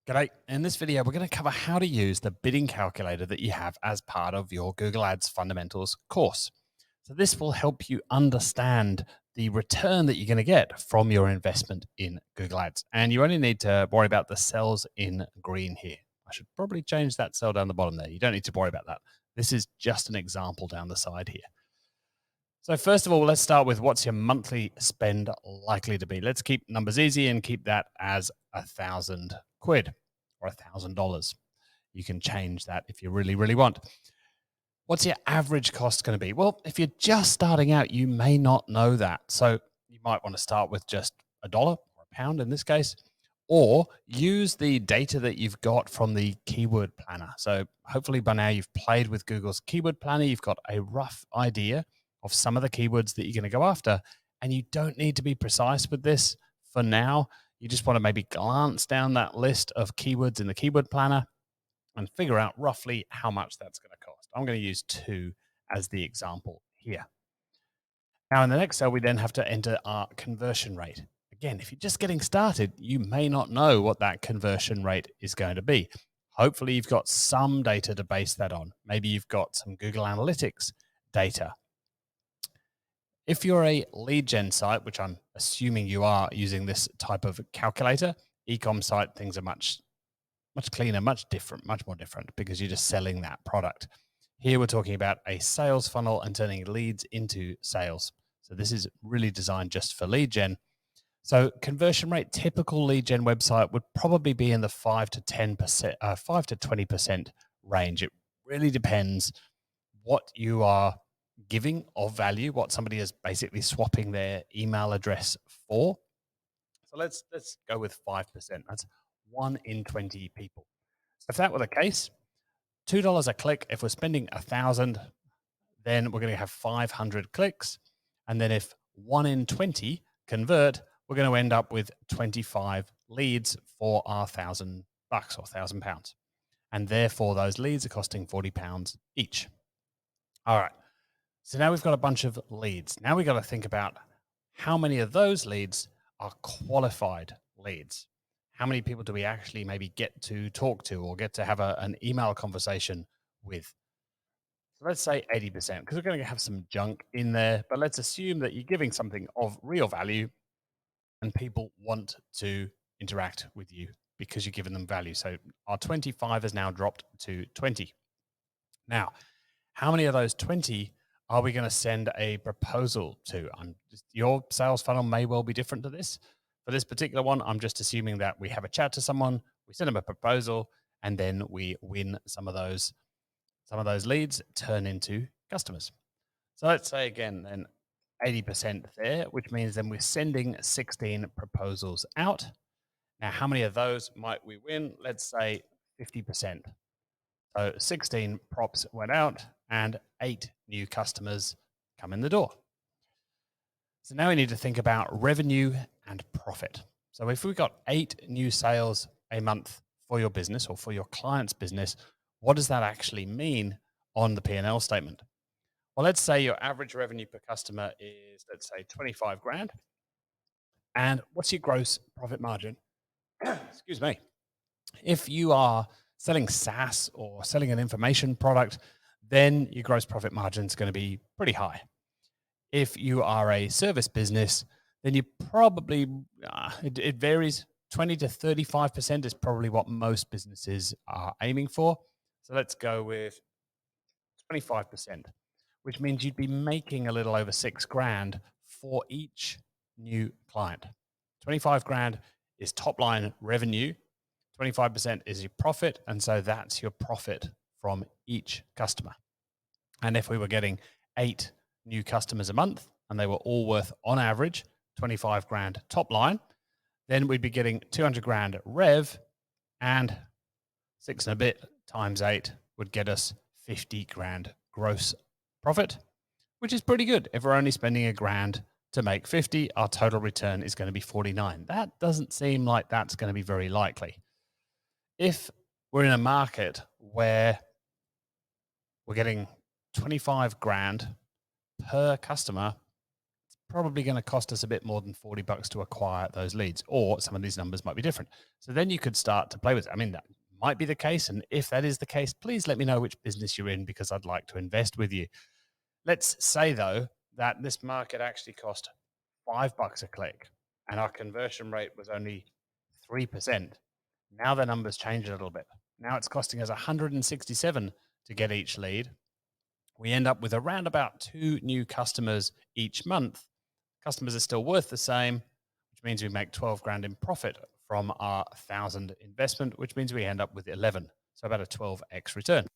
G'day. In this video, we're going to cover how to use the bidding calculator that you have as part of your Google Ads Fundamentals course. So this will help you understand the return that you're going to get from your investment in Google Ads. And you only need to worry about the cells in green here. I should probably change that cell down the bottom there. You don't need to worry about that. This is just an example down the side here. So first of all, let's start with what's your monthly spend likely to be. Let's keep numbers easy and keep that as £1,000 or $1,000. You can change that if you really, really want. What's your average cost going to be? Well, if you're just starting out, you may not know that. So you might want to start with just a dollar or a pound in this case, or use the data that you've got from the keyword planner. So hopefully by now you've played with Google's keyword planner. You've got a rough idea of some of the keywords that you're going to go after. And you don't need to be precise with this for now. You just want to maybe glance down that list of keywords in the keyword planner and figure out roughly how much that's going to cost. I'm going to use 2 as the example here. Now in the next cell, we then have to enter our conversion rate. Again, if you're just getting started, you may not know what that conversion rate is going to be. Hopefully you've got some data to base that on. Maybe you've got some Google Analytics data. If you're a lead gen site, which I'm assuming you are using this type of calculator, e-com site, things are much cleaner, much different, much more different because you're just selling that product. Here we're talking about a sales funnel and turning leads into sales. So this is really designed just for lead gen. So conversion rate, typical lead gen website would probably be in the 5 to 10%, 5 to 20% range. It really depends what you are giving of value, what somebody is basically swapping their email address for. So let's go with 5%. That's 1 in 20 people. So if that were the case, $2 a click. If we're spending 1,000, then we're going to have 500 clicks. And then if 1 in 20 convert, we're going to end up with 25 leads for our $1,000 or £1,000. And therefore, those leads are costing £40 each. All right. So now we've got a bunch of leads. Now we've got to think about how many of those leads are qualified leads. How many people do we actually maybe get to talk to or get to have an email conversation with? So let's say 80%, because we're going to have some junk in there, but let's assume that you're giving something of real value and people want to interact with you because you're giving them value. So our 25 has now dropped to 20. Now, how many of those 20 are we going to send a proposal to? Your sales funnel may well be different to this. For this particular one, I'm just assuming that we have a chat to someone, we send them a proposal, and then we win some of those leads turn into customers. So let's say again, then 80% there, which means then we're sending 16 proposals out. Now, how many of those might we win? Let's say 50%. So 16 props went out and 8 new customers come in the door. So now we need to think about revenue and profit. So if we've got 8 new sales a month for your business or for your client's business, what does that actually mean on the P&L statement? Well, let's say your average revenue per customer is, let's say 25 grand. And what's your gross profit margin? Excuse me. If you are selling SaaS or selling an information product, then your gross profit margin is going to be pretty high. If you are a service business, then you probably, it varies. 20 to 35% is probably what most businesses are aiming for. So let's go with 25%, which means you'd be making a little over 6 grand for each new client. 25 grand is top line revenue. 25% is your profit. And so that's your profit from each customer. And if we were getting 8 new customers a month and they were all worth on average 25 grand top line, then we'd be getting 200 grand rev, and 6 and a bit times 8 would get us 50 grand gross profit, which is pretty good. If we're only spending a grand to make 50, our total return is going to be 49. That doesn't seem like that's going to be very likely. If we're in a market where we're getting 25 grand per customer, it's probably going to cost us a bit more than $40 to acquire those leads, or some of these numbers might be different. So then you could start to play with it. I mean, that might be the case. And if that is the case, please let me know which business you're in because I'd like to invest with you. Let's say, though, that this market actually cost $5 a click and our conversion rate was only 3%. Now the numbers change a little bit. Now it's costing us 167 to get each lead. We end up with around about 2 new customers each month. Customers are still worth the same, which means we make 12 grand in profit from our 1,000 investment, which means we end up with 11. So about a 12x return.